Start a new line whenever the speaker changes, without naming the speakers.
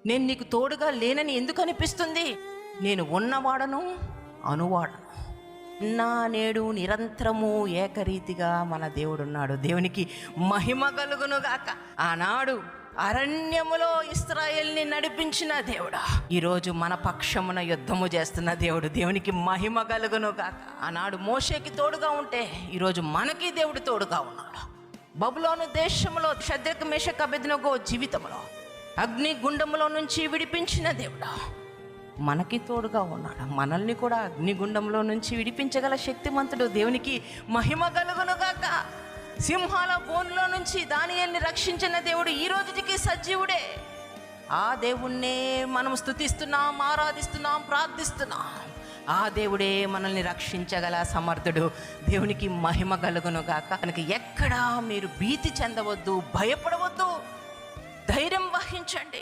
నేను నీకు తోడుగా లేనని ఎందుకు అనిపిస్తుంది? నేను ఉన్నవాడను, అనువాడను. నా నేడు నిరంతరము ఏకరీతిగా మన దేవుడు ఉన్నాడు. దేవునికి మహిమ కలుగును గాక. ఆనాడు అరణ్యములో ఇశ్రాయేలుని నడిపించిన దేవుడా, ఈరోజు మన పక్షమున యుద్ధము చేస్తున్న దేవుడు. దేవునికి మహిమ కలుగును గాక. ఆనాడు మోషేకి తోడుగా ఉంటే ఈరోజు మనకి దేవుడు తోడుగా ఉన్నాడు. బబులోను దేశంలో షద్రక్ మేషక్ అబేద్నెగో జీవితంలో అగ్ని గుండములో నుంచి విడిపించిన దేవుడా, మనకి తోడుగా ఉన్నాడు. మనల్ని కూడా అగ్నిగుండంలో నుంచి విడిపించగల శక్తిమంతుడు. దేవునికి మహిమ కలుగును గాక. సింహాల బోన్లో నుంచి దానియేలుని రక్షించిన దేవుడు ఈ రోజుకి సజీవుడే. ఆ దేవుణ్ణే మనం స్తుతిస్తున్నాం, ఆరాధిస్తున్నాం, ప్రార్థిస్తున్నాం. ఆ దేవుడే మనల్ని రక్షించగల సమర్థుడు. దేవునికి మహిమ కలుగును గాక. కనుక ఎక్కడా మీరు భీతి చెందవద్దు, భయపడవద్దు, ధైర్యం వహించండి.